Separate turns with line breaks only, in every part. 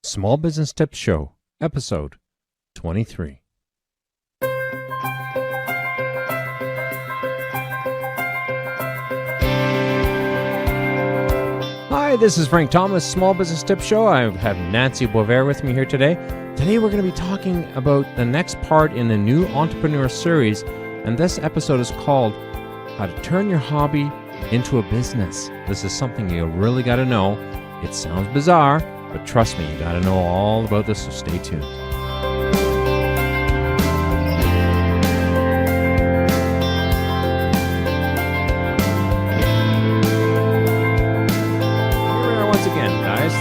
Small Business Tips Show, episode 23. Hi, this is Frank Thomas, Small Business Tips Show. I have Nancy Boisvert with me here today. Today we're going to be talking about the next part in the new Entrepreneur series, and this episode is called How to Turn Your Hobby into a Business. This is something you really got to know. It sounds bizarre, but trust me, you got to know all about this, so stay tuned.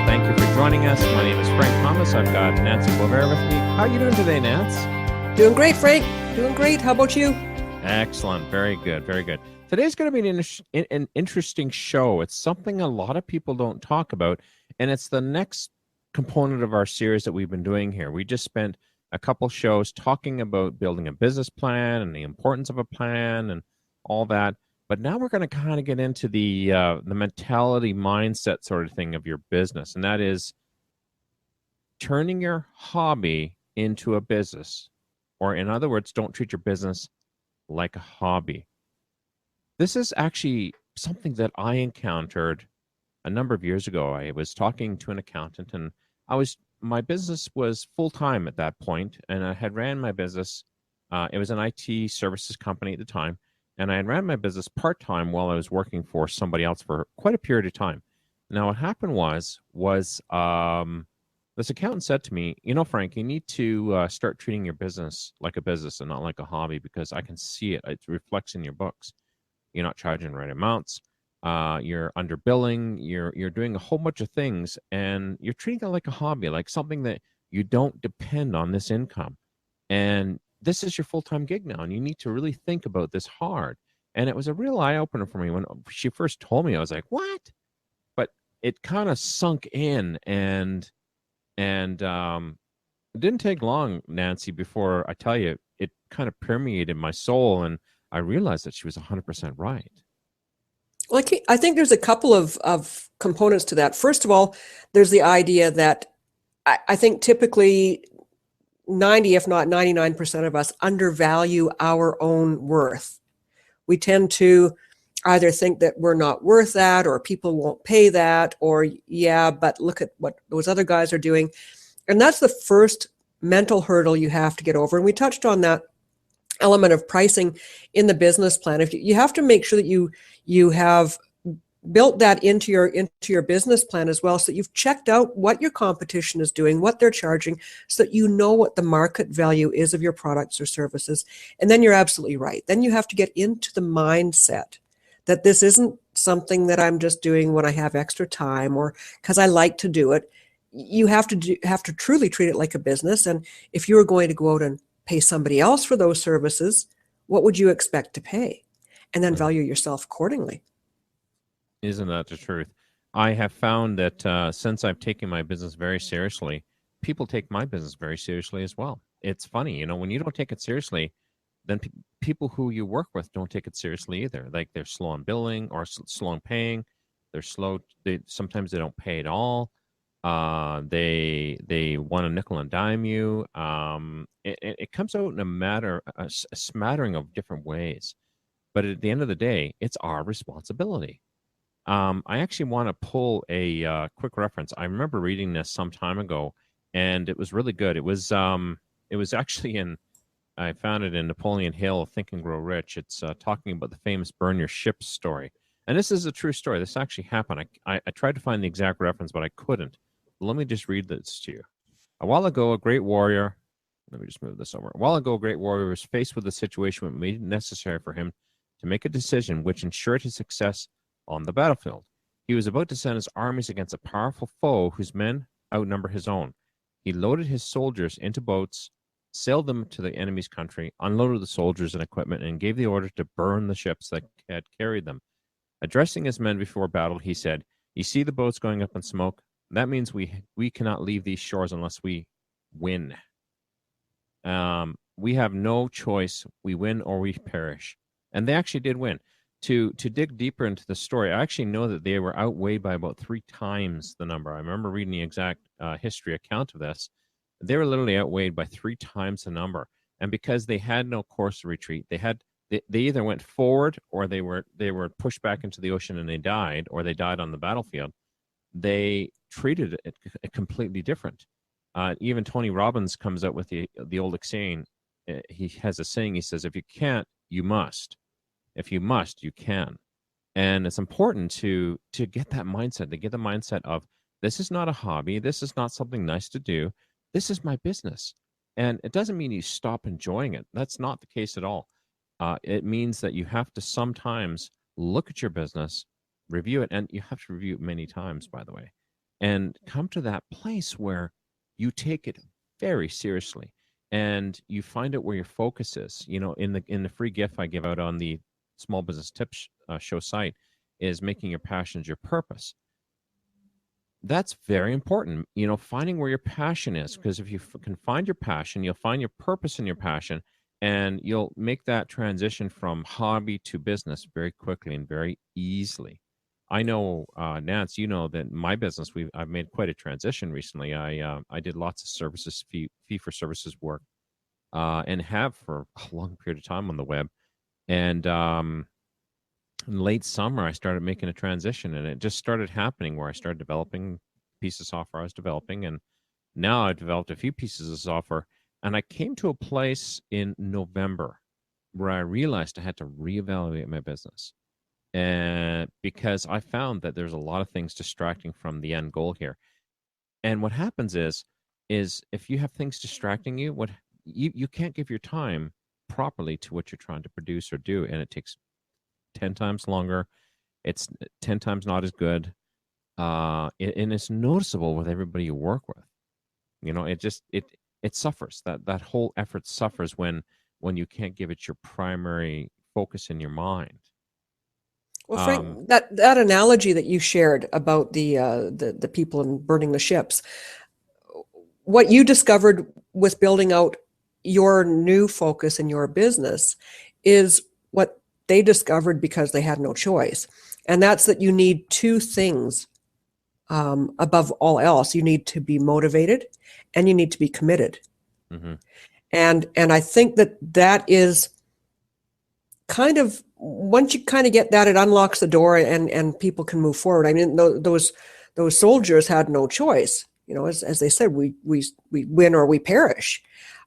Thank you for joining us. My name is Frank Thomas. I've got Nancy Boisvert with me. How are you doing today, Nance?
Doing great, Frank. Doing great. How about you?
Excellent. Very good. Very good. Today's going to be an interesting show. It's something a lot of people don't talk about, and it's the next component of our series that we've been doing here. We just spent a couple shows talking about building a business plan and the importance of a plan and all that. But now we're going to kind of get into the mentality, mindset sort of thing of your business, and that is turning your hobby into a business. Or in other words, don't treat your business like a hobby. This is actually something that I encountered a number of years ago. I was talking to an accountant, and my business was full-time at that point, and I had ran my business. It was an IT services company at the time. And I had ran my business part-time while I was working for somebody else for quite a period of time. Now, what happened was this accountant said to me, Frank, you need to start treating your business like a business and not like a hobby, because I can see it. It reflects in your books. You're not charging the right amounts. You're underbilling. You're doing a whole bunch of things, and you're treating it like a hobby, like something that you don't depend on this income. And this is your full-time gig now, and you need to really think about this hard. And it was a real eye-opener for me. When she first told me, I was like, what? But it kind of sunk in, and it didn't take long, Nancy, before I tell you, it kind of permeated my soul, and I realized that she was 100% right.
Well, I think there's a couple of components to that. First of all, there's the idea that I think typically 90, if not 99% of us undervalue our own worth. We tend to either think that we're not worth that, or people won't pay that, or but look at what those other guys are doing. And that's the first mental hurdle you have to get over. And we touched on that element of pricing in the business plan. If you have to make sure that you have built that into your business plan as well, so that you've checked out what your competition is doing, what they're charging, so that you know what the market value is of your products or services. And then you're absolutely right. Then you have to get into the mindset that this isn't something that I'm just doing when I have extra time or because I like to do it. You have to truly treat it like a business. And if you were going to go out and pay somebody else for those services, what would you expect to pay? And then value yourself accordingly.
Isn't that the truth? I have found that since I've taken my business very seriously, people take my business very seriously as well. It's funny, when you don't take it seriously, then people who you work with don't take it seriously either. Like, they're slow on billing or slow on paying. They're slow. Sometimes they don't pay at all. They want to nickel and dime you. It comes out in a smattering of different ways. But at the end of the day, it's our responsibility. I actually want to pull a quick reference. I remember reading this some time ago, and it was really good. It was actually I found it in Napoleon Hill, Think and Grow Rich. It's talking about the famous burn your ships story. And this is a true story. This actually happened. I tried to find the exact reference, but I couldn't. Let me just read this to you. A while ago, a great warrior, let me just move this over. A while ago, a great warrior was faced with a situation that made it necessary for him to make a decision which ensured his success on the battlefield. He was about to send his armies against a powerful foe whose men outnumber his own. He loaded his soldiers into boats, sailed them to the enemy's country, unloaded the soldiers and equipment, and gave the order to burn the ships that had carried them. Addressing his men before battle, he said, "You see the boats going up in smoke? That means we cannot leave these shores unless we win. We have no choice. We win or we perish." And they actually did win. To dig deeper into the story, I actually know that they were outweighed by about 3 times the number. I remember reading the exact history account of this. They were literally outweighed by 3 times the number, and because they had no course of retreat, they either went forward or they were pushed back into the ocean and they died, or they died on the battlefield. They treated it completely different. Even Tony Robbins comes out with the old saying. He has a saying. He says, "If you can't, you must. If you must, you can." And it's important to get that mindset, to get the mindset of, this is not a hobby, this is not something nice to do, this is my business. And it doesn't mean you stop enjoying it. That's not the case at all. It means that you have to sometimes look at your business, review it, and you have to review it many times, by the way, and come to that place where you take it very seriously and you find out where your focus is. In the free gift I give out on the Small Business Tips show site, is making your passions your purpose. That's very important, finding where your passion is, because if you can find your passion, you'll find your purpose in your passion, and you'll make that transition from hobby to business very quickly and very easily. I know, Nance, that my business, I've made quite a transition recently. I did lots of services, fee for services work, and have for a long period of time on the web. And in late summer, I started making a transition, and it just started happening where I started developing pieces of software I was developing. And now I've developed a few pieces of software. And I came to a place in November where I realized I had to reevaluate my business. And because I found that there's a lot of things distracting from the end goal here. And what happens is if you have things distracting you, you can't give your time properly to what you're trying to produce or do, and it takes 10 times longer. It's 10 times not as good. And it's noticeable with everybody you work with. It suffers. That whole effort suffers when you can't give it your primary focus in your mind.
Well, Frank, that analogy that you shared about the people and burning the ships, what you discovered with building out your new focus in your business is what they discovered because they had no choice. And that's that you need two things above all else. You need to be motivated and you need to be committed.
Mm-hmm.
And I think that is kind of, once you kind of get that, it unlocks the door and people can move forward. I mean, those soldiers had no choice. As they said, we win or we perish.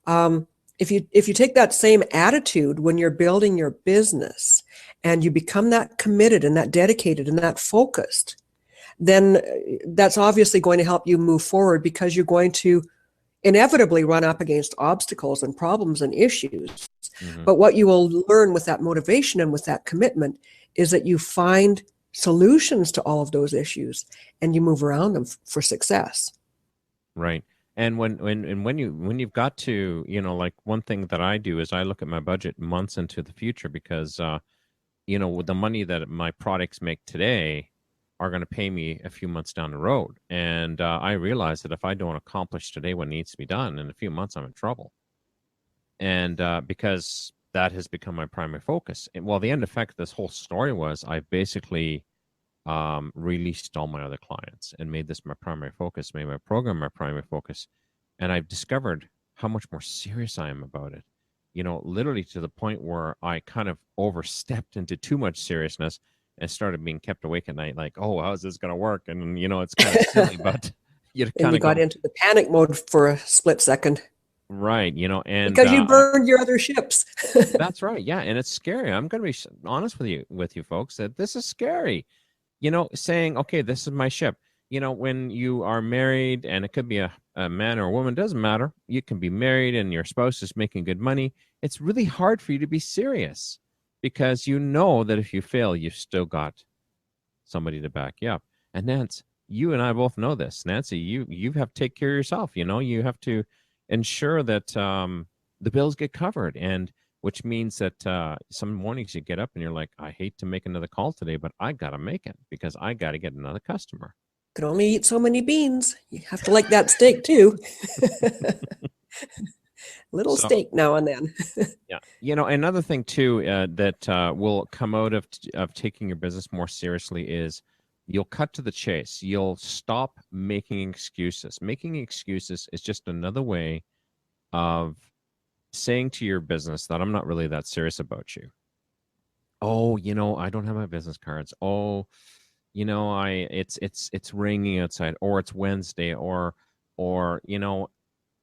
If you take that same attitude when you're building your business and you become that committed and that dedicated and that focused, then that's obviously going to help you move forward, because you're going to inevitably run up against obstacles and problems and issues.
Mm-hmm.
But what you will learn with that motivation and with that commitment is that you find solutions to all of those issues and you move around them for success.
Right. And when you've got to, like, one thing that I do is I look at my budget months into the future, because with the money that my products make today are going to pay me a few months down the road. And I realize that if I don't accomplish today what needs to be done, in a few months I'm in trouble. And because that has become my primary focus. And, well, the end effect of this whole story was I basically released all my other clients and made this my primary focus, made my program my primary focus. And I've discovered how much more serious I am about it, literally to the point where I kind of overstepped into too much seriousness and started being kept awake at night, like, oh, how's this going to work? And, it's kind of silly, but
and you got into the panic mode for a split second.
Right. And
because you burned your other ships.
That's right. Yeah. And it's scary. I'm going to be honest with you folks, that this is scary. Saying, okay, this is my ship. When you are married, and it could be a man or a woman, doesn't matter. You can be married and your spouse is making good money. It's really hard for you to be serious, because that if you fail, you've still got somebody to back you up. And Nance, you and I both know this. Nancy, you have to take care of yourself. You have to ensure that the bills get covered, and which means that some mornings you get up and you're like, I hate to make another call today, but I got to make it because I got to get another customer.
Can only eat so many beans. You have to like that steak too. Little
So
steak now and then.
yeah, another thing too that will come out of taking your business more seriously is you'll cut to the chase. You'll stop making excuses. Making excuses is just another way of saying to your business that I'm not really that serious about you. Oh, I don't have my business cards. Oh, I it's raining outside, or it's Wednesday, or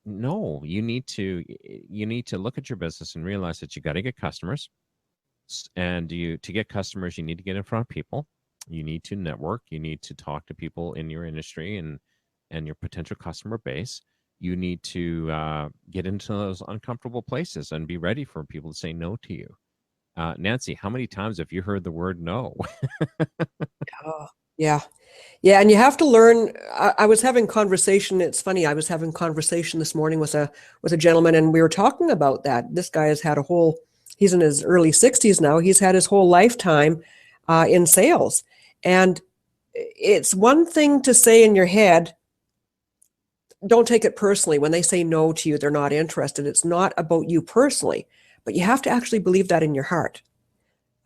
no, you need to look at your business and realize that you got to get customers. And you to get customers, you need to get in front of people. You need to network. You need to talk to people in your industry and your potential customer base. You need to get into those uncomfortable places and be ready for people to say no to you. Nancy, how many times have you heard the word no?
Oh, yeah. Yeah, and you have to learn. I was having conversation. It's funny. I was having conversation this morning with a gentleman, and we were talking about that. This guy has had a whole. He's in his early 60s now. He's had his whole lifetime in sales, and it's one thing to say in your head, "Don't take it personally." When they say no to you, they're not interested. It's not about you personally, but you have to actually believe that in your heart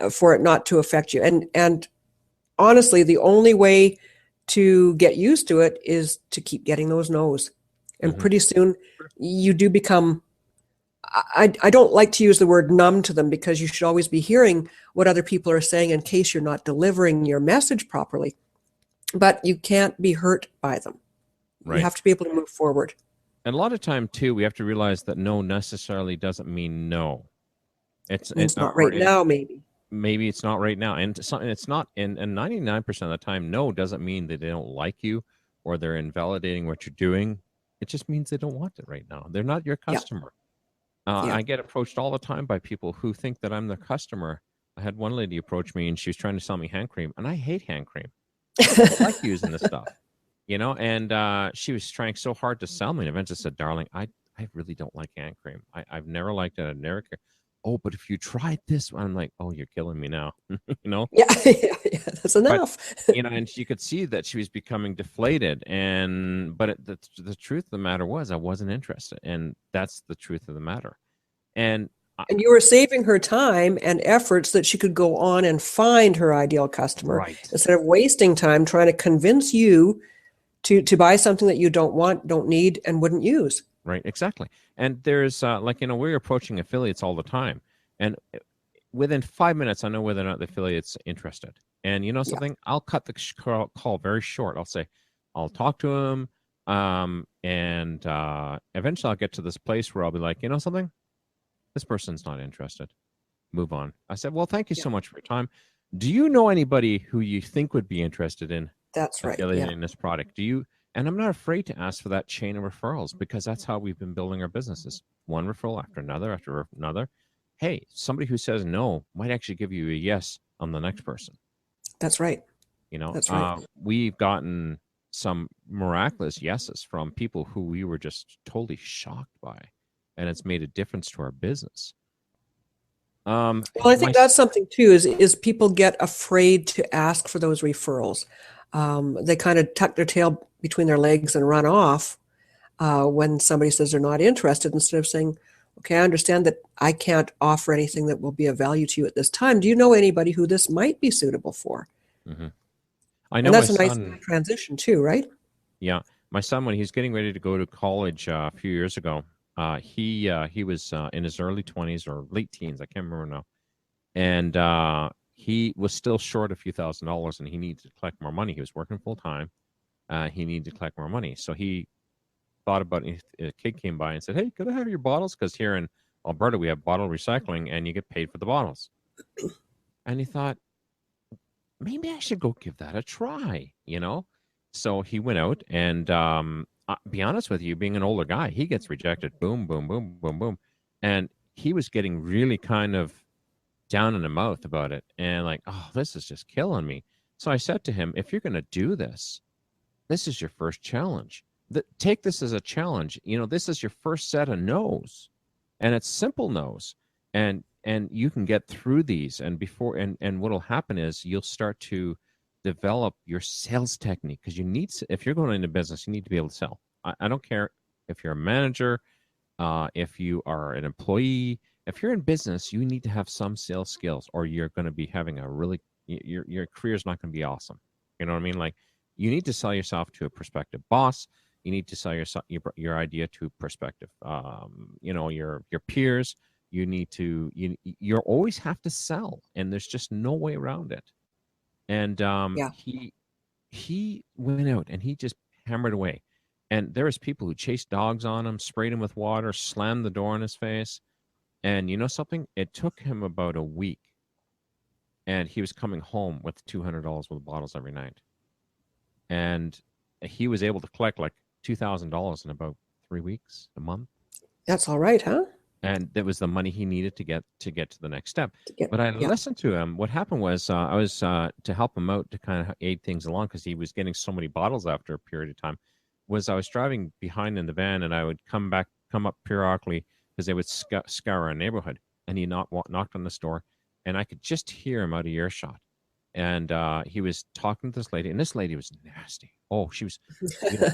for it not to affect you. And honestly, the only way to get used to it is to keep getting those no's. And
Hmm.
pretty soon you do become, I don't like to use the word numb to them because you should always be hearing what other people are saying in case you're not delivering your message properly. But you can't be hurt by them. You
Right.
have to be able to move forward.
And a lot of time too, we have to realize that no necessarily doesn't mean no.
It means not
Or
right now, maybe.
maybe it's not right now, and it's not. And 99% of the time, no doesn't mean that they don't like you or they're invalidating what you're doing. It just means they don't want it right now. They're not your
Yeah,
customer.
yeah.
I get approached all the time by people who think that I'm their customer. I had one lady approach me and she was trying to sell me hand cream, and I hate hand cream. I don't like using this stuff, and she was trying so hard to sell me. And eventually said, "Darling, I really don't like hand cream. I've never liked it. I've never cared. Oh, but if you tried this," I'm like, "Oh, you're killing me now," you know.
Yeah, yeah, yeah, that's
But
enough.
and she could see that she was becoming deflated, the truth of the matter was I wasn't interested, and that's the truth of the matter. And
And you were saving her time and efforts that she could go on and find her ideal customer
right.
instead of wasting time trying to convince you to buy something that you don't want, don't need, and wouldn't use.
Right, exactly. And there's we're approaching affiliates all the time, and within 5 minutes, I know whether or not the affiliate's interested. And you know
Yeah.
something, I'll cut the call very short. I'll say, I'll talk to him, and eventually I'll get to this place where I'll be like, you know something, this person's not interested. Move on. I said, well, thank you
Yeah.
so much for your time. Do you know anybody who you think would be interested in
That's right. Yeah.
affiliating this product? Do you? And I'm not afraid to ask for that chain of referrals because that's how we've been building our businesses. One referral after another. Hey, somebody who says no might actually give you a yes on the next person.
That's right. That's right.
We've gotten some miraculous yeses from people who we were just totally shocked by, and it's made a difference to our business.
Well, I
My
think that's something too, is people get afraid to ask for those referrals. They kind of tuck their tail between their legs and run off when somebody says they're not interested, instead of saying, okay, I understand that I can't offer anything that will be of value to you at this time. Do you know anybody who this might be suitable for?
Mhm. I
And
know my
that's a nice
son.
transition too, right?
Yeah, my son, when he's getting ready to go to college a few years ago, he was in his early 20s or late teens. I can't remember now, and he was still short a few $1,000s, and he needed to collect more money. He was working full time. He needed to collect more money, so he thought about it. A kid came by and said, "Hey, could I have your bottles? Because here in Alberta we have bottle recycling, and you get paid for the bottles." And he thought, maybe I should go give that a try. So he went out and be honest with you, being an older guy, he gets rejected. Boom, boom, boom, boom, boom. And he was getting really kind of down in the mouth about it and like, oh, this is just killing me. So I said to him, if you're going to do this, this is your first challenge. Take this as a challenge. This is your first set of no's, and it's simple no's, and you can get through these. And what'll happen is you'll start to develop your sales technique because if you're going into business, you need to be able to sell. I don't care if you're a manager, If you are an employee, if you're in business, you need to have some sales skills, or you're going to be having a really your career is not going to be awesome. You know what I mean? Like, you need to sell yourself to a prospective boss. You need to sell your idea to prospective, your peers. You need to you always have to sell, and there's just no way around it. And
Yeah.
he went out and he just hammered away. And there was people who chased dogs on him, sprayed him with water, slammed the door in his face. And you know something? It took him about a week, and he was coming home with $200 worth of bottles every night. And he was able to collect like $2,000 in about 3 weeks, a month.
That's all right, huh?
And that was the money he needed to get to the next step. But I
Yeah.
listened to him. What happened was, I was to help him out to kind of aid things along, because he was getting so many bottles after a period of time. Was I was driving behind in the van, and I would come up periodically, because they would scour our neighborhood, and he knocked on this door, and I could just hear him out of earshot. And he was talking to this lady, and this lady was nasty. Oh, she was,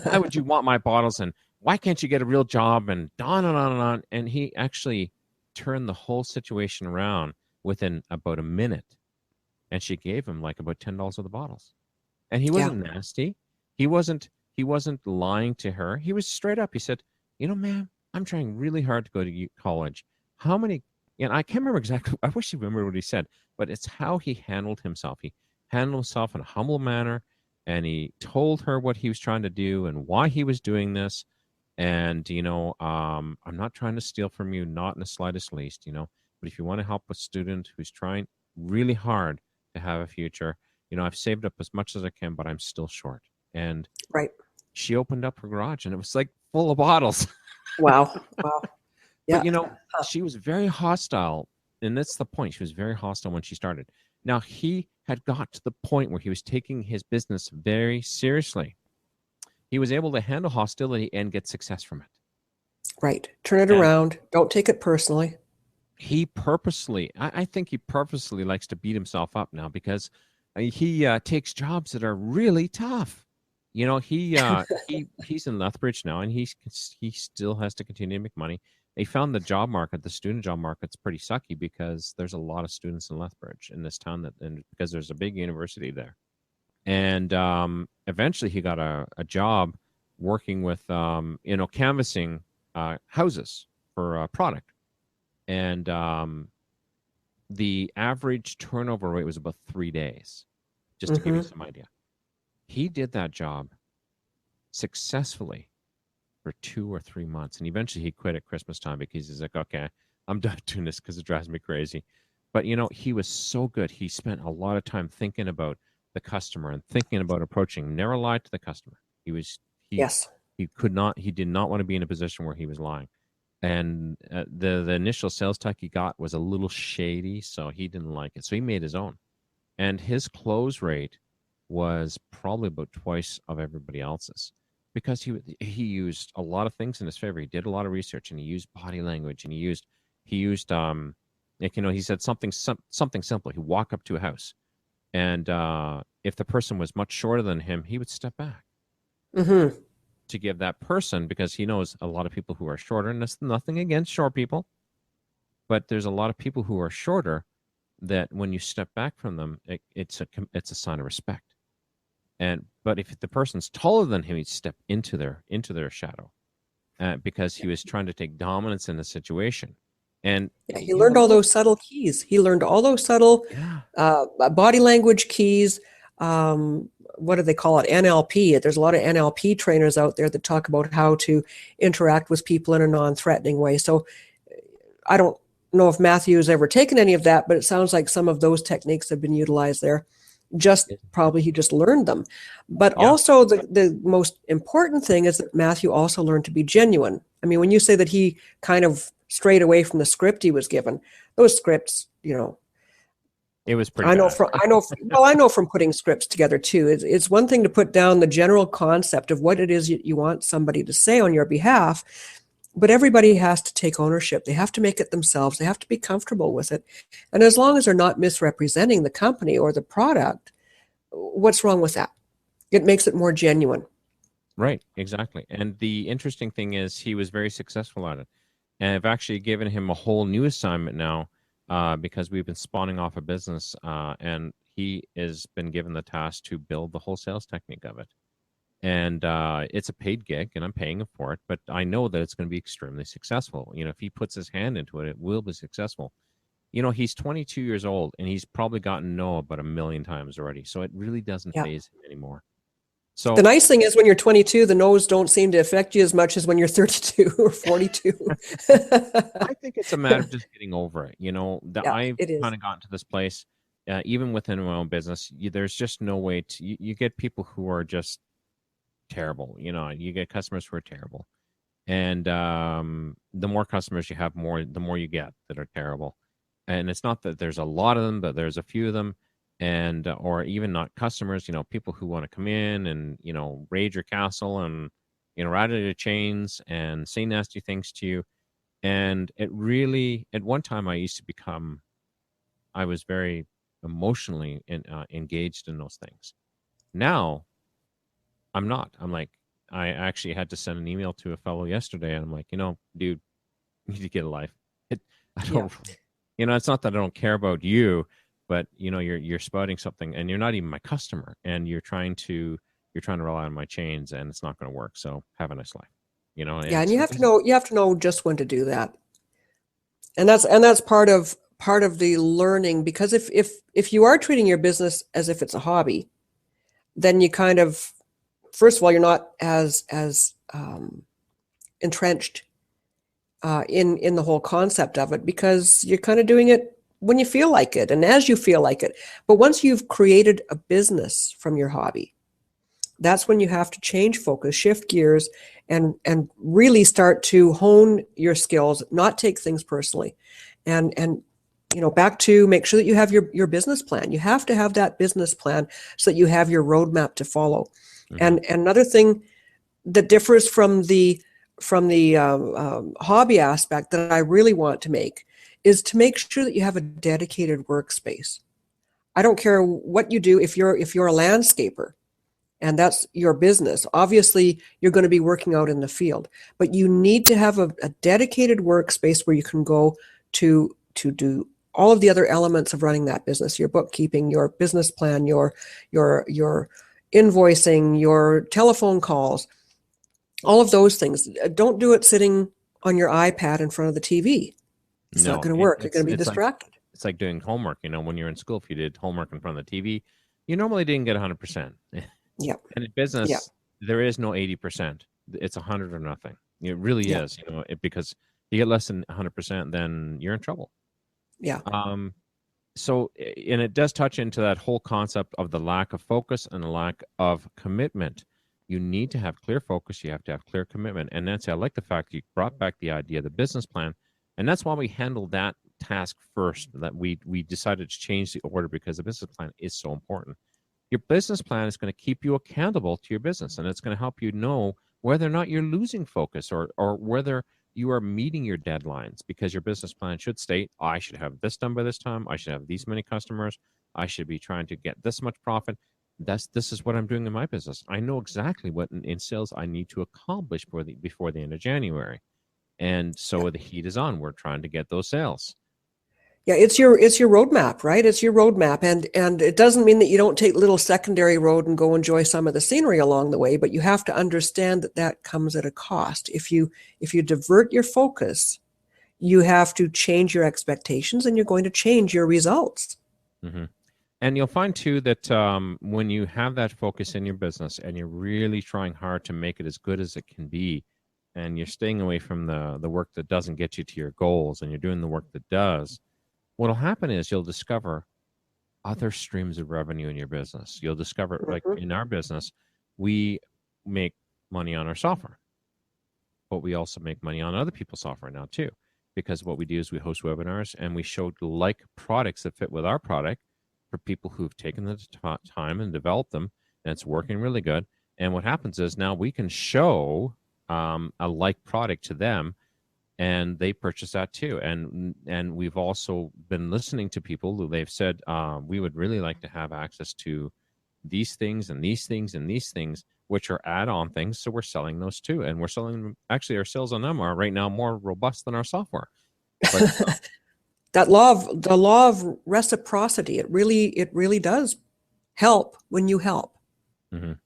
why would you want my bottles? And why can't you get a real job? And on and on and on. And he actually turned the whole situation around within about a minute. And she gave him like about $10 of the bottles. And he
Yeah.
wasn't nasty. He wasn't lying to her. He was straight up. He said, ma'am, I'm trying really hard to go to college. How many? And I can't remember exactly. I wish you remember what he said, but it's how he handled himself. He handled himself in a humble manner, and he told her what he was trying to do and why he was doing this. And I'm not trying to steal from you, not in the slightest least. But if you want to help a student who's trying really hard to have a future, I've saved up as much as I can, but I'm still short. And
Right.
she opened up her garage, and it was like full of bottles.
Wow. Wow.
But
Yeah.
she was very hostile, and that's the point. She was very hostile when she started. Now, he had got to the point where he was taking his business very seriously. He was able to handle hostility and get success from it.
Right. Turn it
And
around. Don't take it personally.
I think he purposely likes to beat himself up now, because he takes jobs that are really tough. He's in Lethbridge now, and he still has to continue to make money. They found the student job market's pretty sucky, because there's a lot of students in Lethbridge, in this town, and because there's a big university there. And eventually he got a job working with canvassing houses for a product. And the average turnover rate was about 3 days, just to give you some idea. He did that job successfully for 2 or 3 months, and eventually he quit at Christmas time, because he's like, okay, I'm done doing this, because it drives me crazy. But he was so good. He spent a lot of time thinking about the customer and thinking about approaching. Never lied to the customer.
Yes.
He did not want to be in a position where he was lying. And the initial sales tech he got was a little shady, so he didn't like it. So he made his own, and his close rate was probably about twice of everybody else's, because he used a lot of things in his favor. He did a lot of research, and he used body language, and he used he said something simple. He walk up to a house, and if the person was much shorter than him, he would step back to give that person, because he knows a lot of people who are shorter, and that's nothing against short people, but there's a lot of people who are shorter that when you step back from them, it's a sign of respect. But if the person's taller than him, he'd step into their shadow, because he was trying to take dominance in the situation. And
Yeah, he learned all those subtle keys. He learned all those subtle
yeah,
body language keys. What do they call it? NLP. There's a lot of NLP trainers out there that talk about how to interact with people in a non-threatening way. So I don't know if Matthew has ever taken any of that, but it sounds like some of those techniques have been utilized there. Probably he just learned them. But
yeah,
also the most important thing is that Matthew also learned to be genuine. I mean, when you say that he kind of strayed away from the script he was given, those scripts,
it was pretty bad.
I know from putting scripts together too. It's one thing to put down the general concept of what it is you want somebody to say on your behalf, but everybody has to take ownership. They have to make it themselves. They have to be comfortable with it. And as long as they're not misrepresenting the company or the product, what's wrong with that? It makes it more genuine.
Right, exactly. And the interesting thing is, he was very successful at it. And I've actually given him a whole new assignment now, because we've been spawning off a business, and he has been given the task to build the whole sales technique of it. And it's a paid gig, and I'm paying him for it. But I know that it's going to be extremely successful. If he puts his hand into it, it will be successful. He's 22 years old, and he's probably gotten no about a million times already. So it really doesn't
Yeah.
phase him anymore.
The
So
nice thing is when you're 22, the no's don't seem to affect you as much as when you're 32 or 42.
I think it's a matter of just getting over it. That
Yeah,
I've
it is.
kind of gotten to this place, even within my own business. There's just no way to. You get people who are just terrible. You get customers who are terrible, and the more customers you have, the more you get that are terrible. And it's not that there's a lot of them, but there's a few of them, and or even not customers. People who want to come in and raid your castle and rattle your chains and say nasty things to you. And it really, at one time, I was very emotionally engaged in those things. Now, I'm not. I'm like, I actually had to send an email to a fellow yesterday, and I'm like, dude, you need to get a life. I
Yeah.
don't, it's not that I don't care about you, but you're spouting something, and you're not even my customer, and you're trying to rely on my chains, and it's not going to work. So have a nice life.
Yeah, and
It's
you have to know just when to do that. And that's part of the learning, because if you are treating your business as if it's a hobby, then you kind of, first of all, you're not as entrenched in the whole concept of it, because you're kind of doing it when you feel like it and as you feel like it. But once you've created a business from your hobby, that's when you have to change focus, shift gears, and really start to hone your skills, not take things personally. And back to make sure that you have your business plan. You have to have that business plan so that you have your roadmap to follow.
Mhm.
And another thing that differs from the hobby aspect that I really want to make is to make sure that you have a dedicated workspace. I don't care what you do. If you're a landscaper and that's your business, obviously you're going to be working out in the field, but you need to have a dedicated workspace where you can go to do all of the other elements of running that business: your bookkeeping, your business plan, your invoicing, your telephone calls, all of those things. Don't do it sitting on your iPad in front of the TV. It's not
No,
going to
it,
work. You're
it's
going to be
it's like
distracted.
it's like doing homework. When you're in school, if you did homework in front of the TV, you normally didn't get 100%.
Yeah.
And in
Yeah.
business, there is no 80%. It's 100 or nothing. It really
Yeah.
is. Because you get less than 100%, then you're in trouble.
Yeah.
Um, so, and it does touch into that whole concept of the lack of focus and the lack of commitment. You need to have clear focus. You have to have clear commitment. And Nancy, I like the fact you brought back the idea of the business plan. And that's why we handled that task first, that we decided to change the order, because the business plan is so important. Your business plan is going to keep you accountable to your business, and it's going to help you know whether or not you're losing focus, or whether you are meeting your deadlines, because your business plan should state, I should have this done by this time. I should have these many customers. I should be trying to get this much profit. This is what I'm doing in my business. I know exactly what in sales I need to accomplish before the end of January. And so the heat is on. We're trying to get those sales.
Yeah, it's your roadmap, right? It's your roadmap, and it doesn't mean that you don't take little secondary road and go enjoy some of the scenery along the way, but you have to understand that that comes at a cost. If you divert your focus, you have to change your expectations, and you're going to change your results.
Hmm. And you'll find too that when you have that focus in your business, and you're really trying hard to make it as good as it can be, and you're staying away from the work that doesn't get you to your goals, and you're doing the work that does, what'll happen is you'll discover other streams of revenue in your business. You'll discover, like
Mhm.
in our business, we make money on our software, but we also make money on other people's software now too. Because what we do is we host webinars, and we show like products that fit with our product for people who've taken the time and developed them, and it's working really good. And what happens is now we can show a like product to them, and they purchase that too. And we've also been listening to people who they've said, we would really like to have access to these things and these things and these things. which are add-on things. So we're selling those too, and we're selling them. Actually, our sales on them are right now more robust than our software. But
The law of reciprocity, it really does help when you help.
mhm.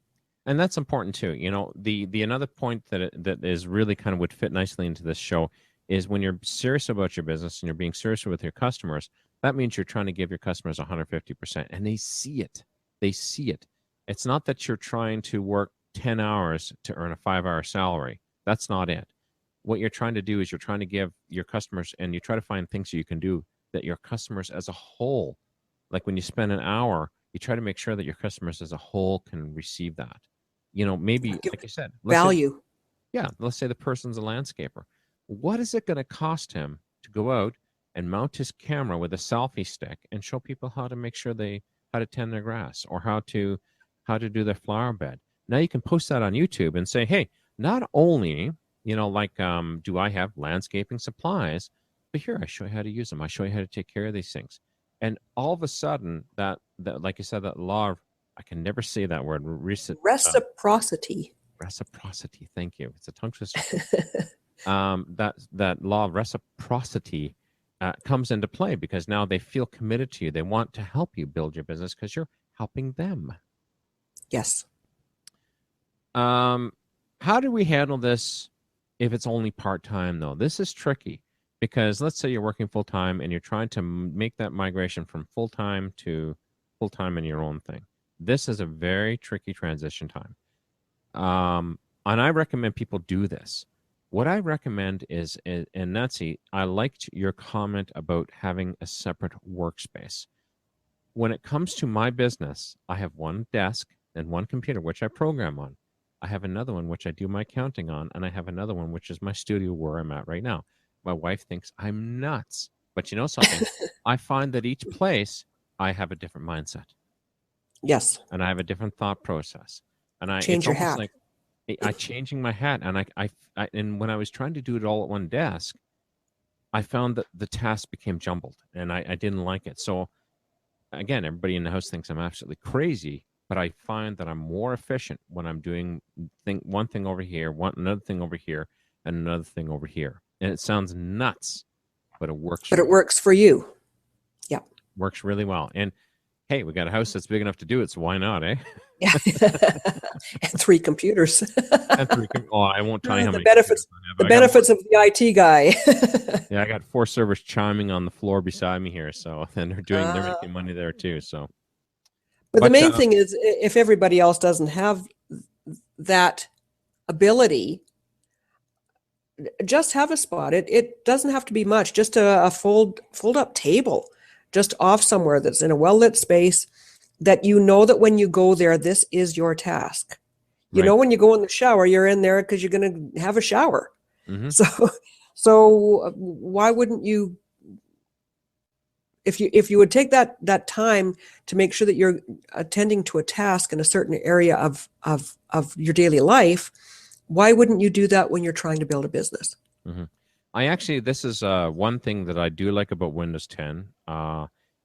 And that's important too. The another point that is really kind of would fit nicely into this show is when you're serious about your business and you're being serious with your customers, that means you're trying to give your customers 150%, and they see it. They see it. It's not that you're trying to work 10 hours to earn a 5-hour salary. That's not it. What you're trying to do is you're trying to give your customers, and you try to find things that you can do that your customers as a whole, like when you spend an hour, you try to make sure that your customers as a whole can receive that. Maybe
Give
like you said,
value.
let's say the person's a landscaper. What is it going to cost him to go out and mount his camera with a selfie stick and show people how to make sure how to tend their grass, or how to do their flower bed? Now you can post that on YouTube and say, hey, not only, do I have landscaping supplies, but here I show you how to use them. I show you how to take care of these things. And all of a sudden that like you said, that law of, I can never say that word,
Reciprocity.
reciprocity. Thank you. It's a tongue twister. That law of reciprocity comes into play because now they feel committed to you. They want to help you build your business because you're helping them.
Yes.
How do we handle this if it's only part-time, though? This is tricky because let's say you're working full-time and you're trying to make that migration from full-time to full-time in your own thing. This is a very tricky transition time. And I recommend people do this. What I recommend is, and Nancy, I liked your comment about having a separate workspace. When it comes to my business, I have one desk and one computer, which I program on. I have another one, which I do my accounting on, and I have another one, which is my studio where I'm at right now. My wife thinks I'm nuts, but you know something? I find that each place I have a different mindset.
Yes.
And I have a different thought process. And it's
Change your
almost
hat.
like I changing my hat. And and when I was trying to do it all at one desk, I found that the task became jumbled, and I didn't like it. So again, everybody in the house thinks I'm absolutely crazy, but I find that I'm more efficient when I'm doing one thing over here, another thing over here, and another thing over here. And it sounds nuts, but it works.
But it works for you. Yeah.
Works really well. And hey, we got a house that's big enough to do it, so why not, eh?
Yeah. And 3 computers.
And I won't tell you how
The
many
benefits, the benefits of the IT guy.
Yeah, I got 4 servers chiming on the floor beside me here, so and they're making money there too. So,
But the main thing is, if everybody else doesn't have that ability, just have a spot. It doesn't have to be much. Just a fold up table, just off somewhere that's in a well lit space, that you know that when you go there, this is your task. You know, when you go in the shower, you're in there because you're going to have a shower.
Mm-hmm.
So why wouldn't you? If you would take that time to make sure that you're attending to a task in a certain area of your daily life, why wouldn't you do that when you're trying to build a business?
Mm-hmm. This is one thing that I do like about Windows 10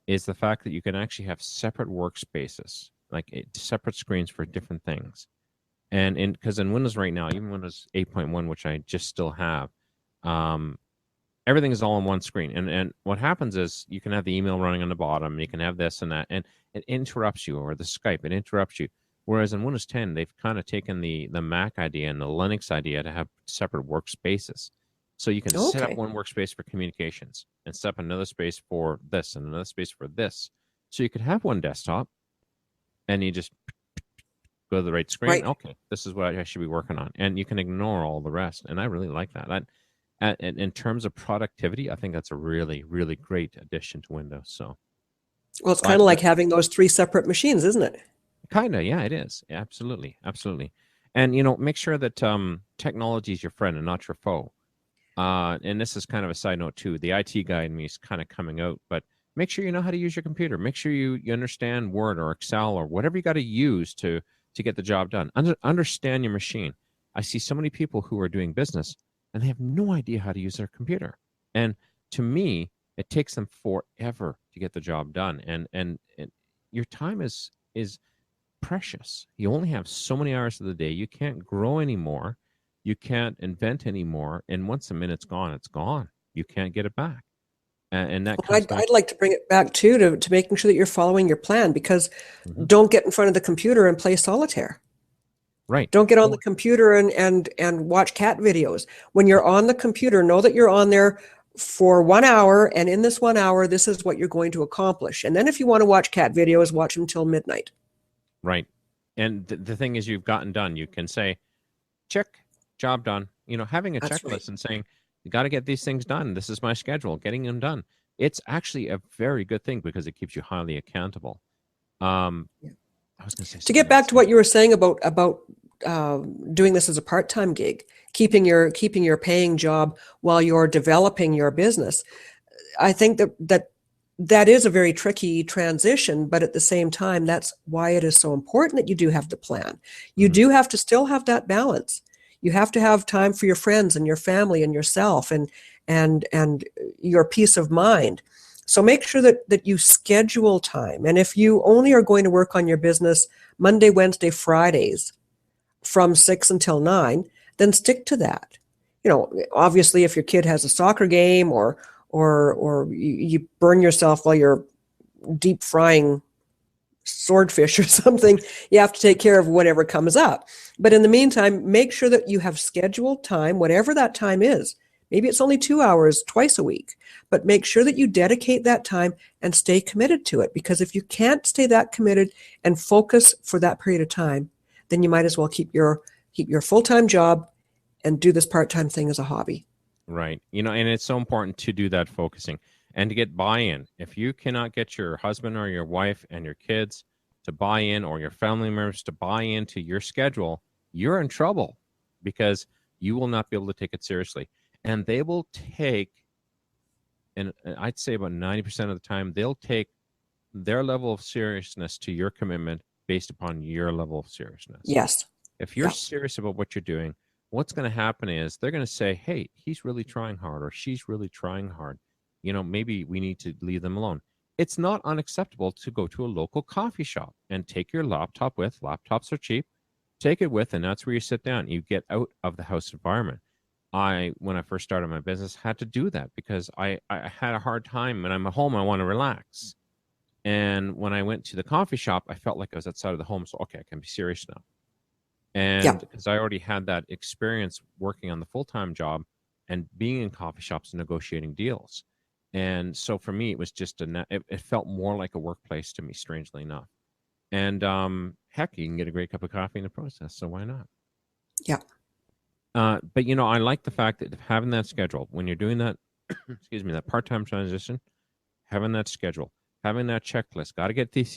is the fact that you can actually have separate workspaces, like separate screens for different things. And because in Windows right now, even Windows 8.1, which I just still have, everything is all on one screen. And what happens is you can have the email running on the bottom, you can have this and that, and it interrupts you, or the Skype, it interrupts you. Whereas in Windows 10, they've kind of taken the Mac idea and the Linux idea to have separate workspaces. So you can set up one workspace for communications and set up another space for this and another space for this. So you could have one desktop and you just go to the right screen. Right. Okay, this is what I should be working on. And you can ignore all the rest. And I really like that. In terms of productivity, I think that's a really, really great addition to Windows. So,
well, it's kind of like having those 3 separate machines, isn't it?
Kind of, yeah, it is. Absolutely, absolutely. And make sure that technology is your friend and not your foe. And this is kind of a side note too. The IT guy in me is kind of coming out, but make sure you know how to use your computer. Make sure you understand Word or Excel or whatever you got to use to get the job done. Understand your machine. I see so many people who are doing business and they have no idea how to use their computer. And to me, it takes them forever to get the job done. And your time is precious. You only have so many hours of the day. You can't grow anymore. You can't invent anymore. And once a minute's gone, it's gone. You can't get it back. And that
Well,
comes back.
I'd like to bring it back too to making sure that you're following your plan, because
Mhm.
don't get in front of the computer and play solitaire.
Right.
Don't get on the
Oh,
computer and watch cat videos. When you're on the computer, know that you're on there for 1 hour, and in this 1 hour, this is what you're going to accomplish. And then if you want to watch cat videos, watch them till midnight.
right. And the thing is, you've gotten done. You can say, check, job done. Having a
That's right.
checklist and saying, you got to get these things done. This is my schedule, getting them done. It's actually a very good thing because it keeps you highly accountable. Um,
Yeah.
I was going to say
To
something
get back
else.
to what you were saying about doing this as a part-time gig, keeping your paying job while you're developing your business, I think that is a very tricky transition, but at the same time, that's why it is so important that you do have the plan. You
Mhm.
do have to still have that balance. You have to have time for your friends and your family and yourself and your peace of mind. So make sure that you schedule time. And if you only are going to work on your business Monday, Wednesday, Fridays from 6 until 9, then stick to that. Obviously, if your kid has a soccer game or you burn yourself while you're deep frying swordfish or something, you have to take care of whatever comes up. But in the meantime, make sure that you have scheduled time, whatever that time is. Maybe it's only 2 hours twice a week, but make sure that you dedicate that time and stay committed to it. Because if you can't stay that committed and focus for that period of time, then you might as well keep your full-time job and do this part-time thing as a hobby.
Right. And it's so important to do that focusing and to get buy-in. If you cannot get your husband or your wife and your kids to buy in, or your family members to buy into your schedule, you're in trouble because you will not be able to take it seriously. And they will take, and I'd say about 90% of the time, they'll take their level of seriousness to your commitment based upon your level of seriousness.
Yes.
If you're
Yeah.
serious about what you're doing, what's going to happen is they're going to say, hey, he's really trying hard, or she's really trying hard. Maybe we need to leave them alone. It's not unacceptable to go to a local coffee shop and take your laptop with. Laptops are cheap. Take it with, and that's where you sit down. You get out of the house environment. When I first started my business, had to do that because I had a hard time. When I'm at home, I want to relax. And when I went to the coffee shop, I felt like I was outside of the home. So, okay, I can be serious now.
Yeah.
And because I already had that experience working on the full-time job and being in coffee shops and negotiating deals. And so for me, it was just it felt more like a workplace to me, strangely enough. And heck, you can get a great cup of coffee in the process. So why not?
Yeah.
But I like the fact that having that schedule when you're doing that, excuse me, that part-time transition, having that schedule, having that checklist, got to get these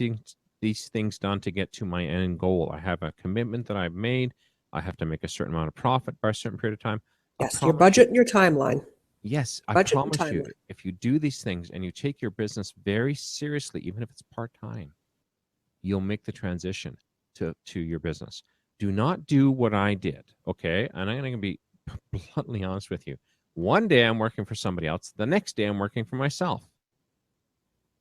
things done to get to my end goal. I have a commitment that I've made. I have to make a certain amount of profit by a certain period of time. I
Yes. Your
promise you,
budget and your timeline.
yes, I
Budget and
promise you,
timeline.
if you do these things and you take your business very seriously, even if it's part-time, you'll make the transition to your business. Do not do what I did, okay? And I'm going to be bluntly honest with you. One day I'm working for somebody else. The next day I'm working for myself.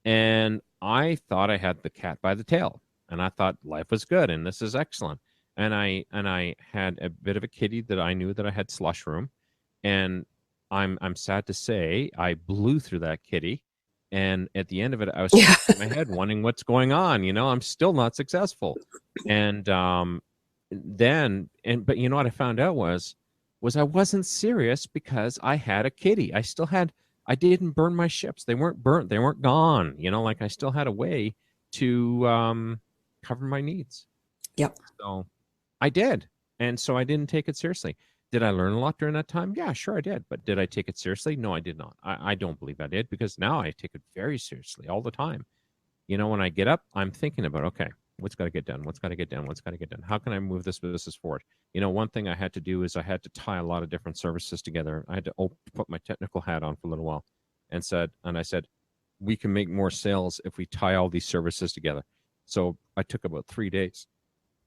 And I thought I had the cat by the tail, and I thought life was good and this is excellent. And I had a bit of a kitty that I knew that I had slush room, and I'm sad to say I blew through that kitty, and at the end of it I was
Yeah.
scratching my head wondering what's going on. I'm still not successful. And but what I found out was I wasn't serious because I had a kitty. I didn't burn my ships. They weren't burnt. They weren't gone. Like I still had a way to cover my needs.
Yep.
So I did. And so I didn't take it seriously. Did I learn a lot during that time? Yeah, sure I did. But did I take it seriously? No, I did not. I don't believe I did, because now I take it very seriously all the time. When I get up, I'm thinking about, okay, what's got to get done? What's got to get done? What's got to get done? How can I move this business forward? One thing I had to do is I had to tie a lot of different services together. I had to put my technical hat on for a little while and I said, we can make more sales if we tie all these services together. So I took about 3 days.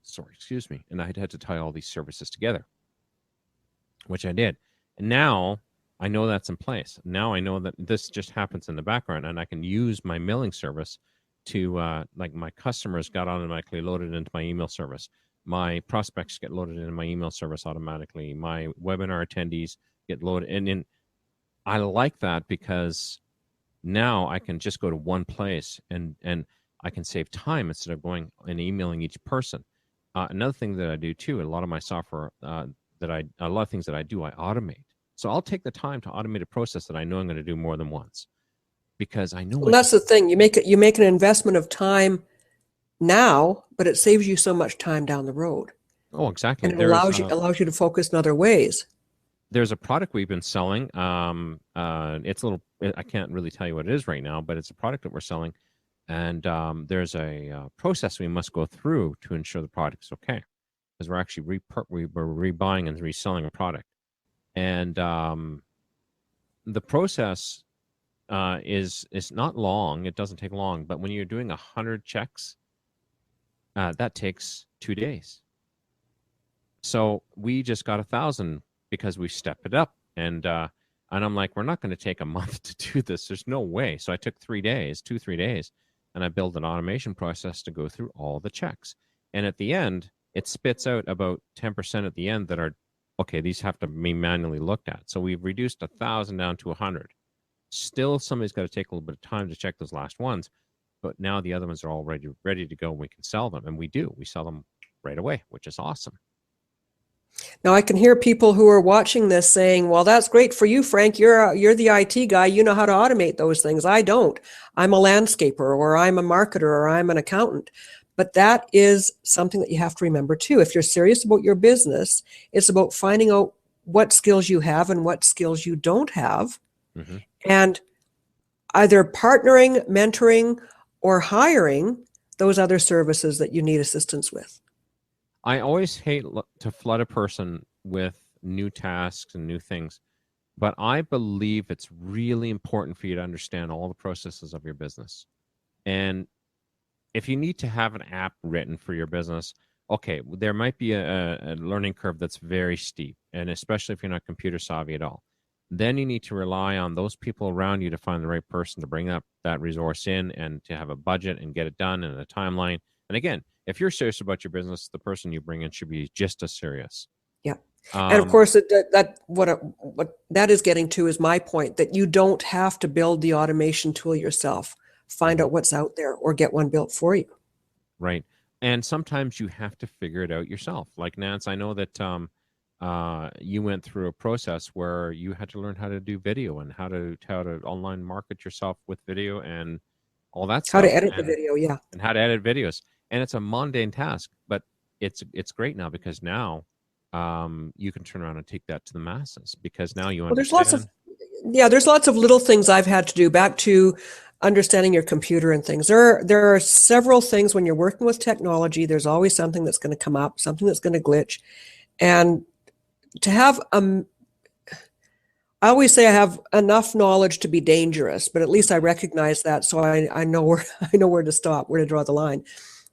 Sorry, excuse me. And I had to tie all these services together, which I did. And now I know that's in place. Now I know that this just happens in the background, and I can use my mailing service to like my customers got automatically loaded into my email service. My prospects get loaded into my email service automatically. My webinar attendees get loaded. And I like that because now I can just go to one place and I can save time instead of going and emailing each person. Another thing that I do too, a lot of my software a lot of things that I do, I automate. So I'll take the time to automate a process that I know I'm going to do more than once because I know
Well,
I can.
that's the thing. You make an investment of time now, but it saves you so much time down the road,
Oh, exactly.
and it allows you to focus in other ways.
There's a product we've been selling. It's a little. I can't really tell you what it is right now, but it's a product that we're selling, and there's a process we must go through to ensure the product's okay, because we're actually we're rebuying and reselling a product, and the process is not long. It doesn't take long, but when you're doing 100 checks, that takes 2 days. So we just got 1,000 because we stepped it up, and I'm like, we're not going to take a month to do this. There's no way. So I took 3 days, 3 days, and I built an automation process to go through all the checks. And at the end, it spits out about 10% at the end that are okay. These have to be manually looked at. So we've reduced 1,000 down to 100. Still, somebody's got to take a little bit of time to check those last ones, but now the other ones are all ready to go. And we can sell them, and we do. We sell them right away, which is awesome.
Now I can hear people who are watching this saying, "Well, that's great for you, Frank. You're the IT guy. You know how to automate those things. I don't. I'm a landscaper, or I'm a marketer, or I'm an accountant." But that is something that you have to remember too. If you're serious about your business, it's about finding out what skills you have and what skills you don't have,
Mm-hmm.
and either partnering, mentoring, or hiring those other services that you need assistance with.
I always hate to flood a person with new tasks and new things, but I believe it's really important for you to understand all the processes of your business. And if you need to have an app written for your business, okay, there might be a learning curve that's very steep, and especially if you're not computer savvy at all. Then you need to rely on those people around you to find the right person to bring up that resource in and to have a budget and get it done in a timeline. And again, if you're serious about your business, the person you bring in should be just as serious.
Yeah. And of
Um,
course, what that is getting to is my point that you don't have to build the automation tool yourself. Find
mhm.
out what's out there or get one built for you.
Right. And sometimes you have to figure it out yourself. Like Nance, I know that you went through a process where you had to learn how to do video and how to online market yourself with video and all that
How to
stuff,
edit the video, yeah.
and how to edit videos. And it's a mundane task, but it's great now because now you can turn around and take that to the masses because now you
Well, there's lots of
understand.
there's lots of little things I've had to do back to understanding your computer and things. There are several things when you're working with technology, there's always something that's going to come up, something that's going to glitch. And to have I always say I have enough knowledge to be dangerous, but at least I
Mhm.
recognize that, so I know where I know where to stop, where to draw the line.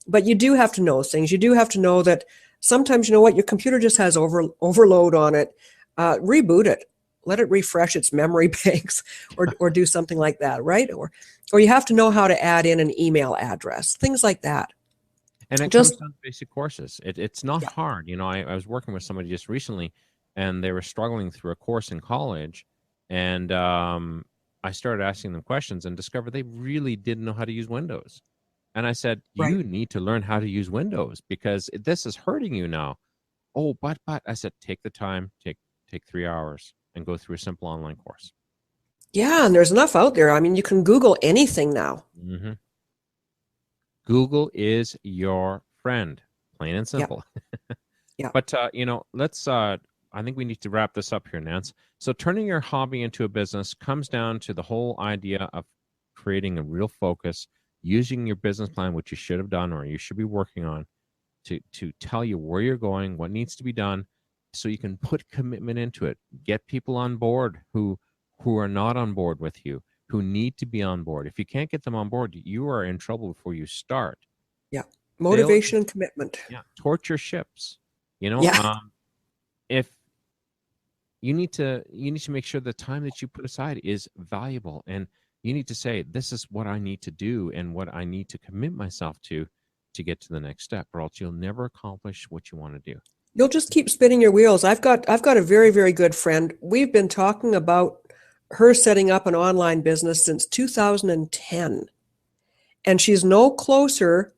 But you do have to know things. You do have to know that sometimes you know what your computer just has overload on it. Reboot it, let it refresh its memory banks, or do something like that, right? Or you have to know how to add in an email address, things like that.
And it comes
Just
down to basic courses. It's not
yeah,
hard. I was working with somebody just recently, and they were struggling through a course in college, and I started asking them questions and discovered they really didn't know how to use Windows. And I said,
right.
"You need to learn how to use Windows because this is hurting you now." Oh, but I said, "Take the time, take 3 hours, and go through a simple online course."
Yeah, and there's enough out there. I mean, you can Google anything now.
Hmm. Google is your friend, plain and
Yeah,
simple.
yeah.
But let's. I think we need to wrap this up here, Nance. So, turning your hobby into a business comes down to the whole idea of creating a real focus, using your business plan, which you should have done or you should be working on, to tell you where you're going, what needs to be done, so you can put commitment into it. Get people on board who are not on board with you, who need to be on board. If you can't get them on board, you are in trouble before you start.
Yeah.
Fail,
Motivation and commitment.
yeah, torture ships. You know,
Yeah.
if you need to make sure the time that you put aside is valuable, and You need to say, this is what I need to do and what I need to commit myself to get to the next step, or else you'll never accomplish what you want to do.
You'll just keep spinning your wheels. I've got a very, very good friend. We've been talking about her setting up an online business since 2010. And she's no closer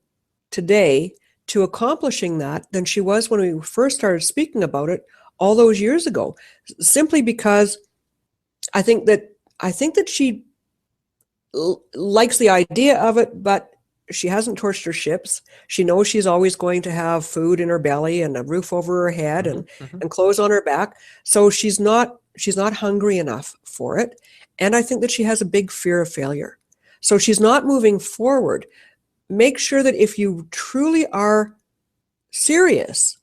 today to accomplishing that than she was when we first started speaking about it all those years ago. Simply because I think that she likes the idea of it, but she hasn't torched her ships. She knows she's always going to have food in her belly and a roof over her head and clothes on her back. So she's not hungry enough for it. And I think that she has a big fear of failure. So she's not moving forward. Make sure that if you truly are serious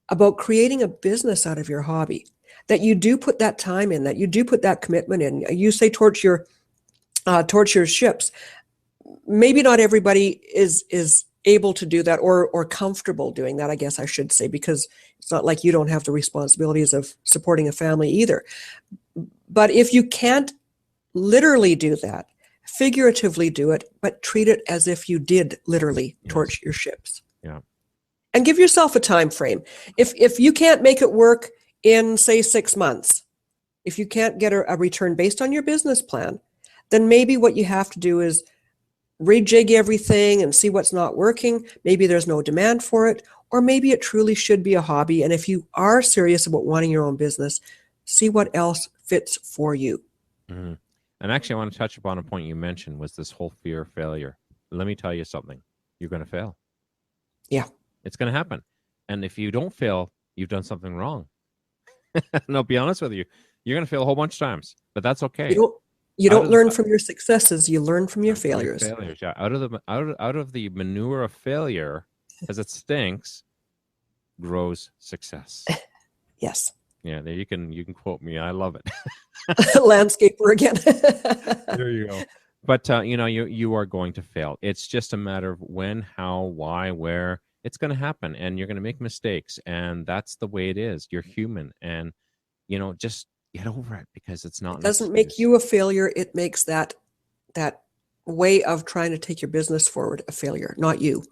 about creating a business out of your hobby, that you do put that time in, that you do put that commitment in. You say torch your ships. Maybe not everybody is able to do that or comfortable doing that, I guess I should say, because it's not like you don't have the responsibilities of supporting a family either. But if you can't literally do that, figuratively do it, but treat it as if you did literally torch your ships.
Yeah.
And give yourself a time frame. If you can't make it work in, say, 6 months, if you can't get a return based on your business plan, then maybe what you have to do is rejig everything and see what's not working. Maybe there's no demand for it, or maybe it truly should be a hobby. And if you are serious about wanting your own business, see what else fits for you.
Mm-hmm. And actually, I want to touch upon a point you mentioned, was this whole fear of failure. Let me tell you something. You're going to fail.
Yeah.
It's going to happen. And if you don't fail, you've done something wrong. And I'll be honest with you, you're going to fail a whole bunch of times, but that's okay.
You don't learn from your successes. You learn from your failures.
Yeah. Out of the manure of failure, as it stinks, grows success.
Yes.
Yeah, there you can quote me. I love it.
Landscaper again.
There you go. But you are going to fail. It's just a matter of when, how, why, where. It's going to happen, and you're going to make mistakes, and that's the way it is. You're human, and just get over it, because it's not.
It doesn't make you a failure. It makes that way of trying to take your business forward a failure, not you.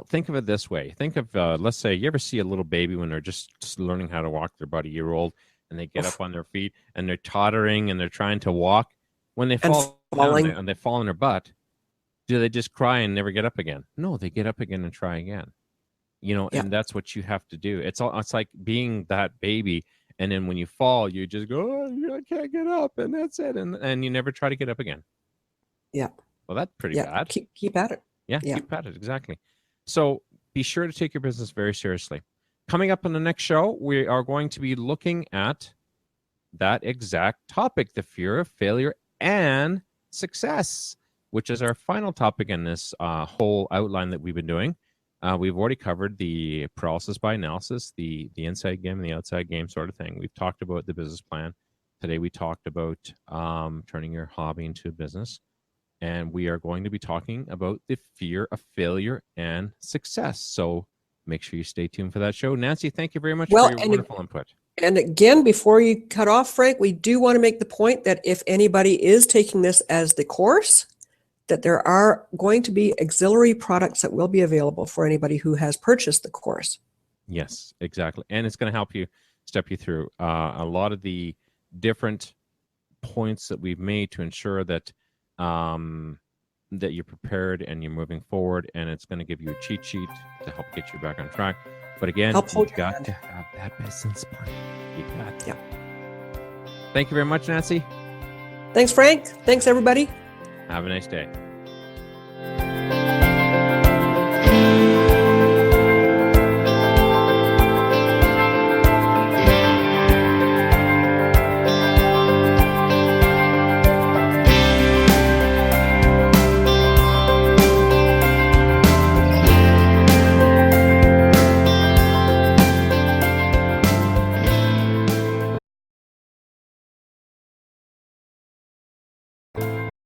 Think of it this way. Think of, let's say, you ever see a little baby when they're just learning how to walk? They're about a year old, and they get up on their feet, and they're tottering, and they're trying to walk. When they fall down and they fall on their butt, do they just cry and never get up again? No, they get up again and try again. And that's what you have to do. It's like being that baby, and then when you fall, you just go, oh, I can't get up, and that's it, and you never try to get up again.
Yeah.
Well, that's pretty bad.
Keep at it.
Yeah, keep at it, exactly. So be sure to take your business very seriously. Coming up on the next show, we are going to be looking at that exact topic, the fear of failure and success, which is our final topic in this whole outline that we've been doing. We've already covered the paralysis by analysis, the inside game and the outside game sort of thing. We've talked about the business plan. Today we talked about turning your hobby into a business. And we are going to be talking about the fear of failure and success. So make sure you stay tuned for that show. Nancy, thank you very much for your wonderful input. And
again, before you cut off, Frank, we do want to make the point that if anybody is taking this as the course, that there are going to be auxiliary products that will be available for anybody who has purchased the course.
Yes, exactly. And it's going to help you step you through a lot of the different points that we've made to ensure that that you're prepared and you're moving forward, and it's going to give you a cheat sheet to help get you back on track. But again, you've got to have that business plan. You got to. Thank you very much, Nancy.
Thanks, Frank. Thanks, everybody.
Have a nice day.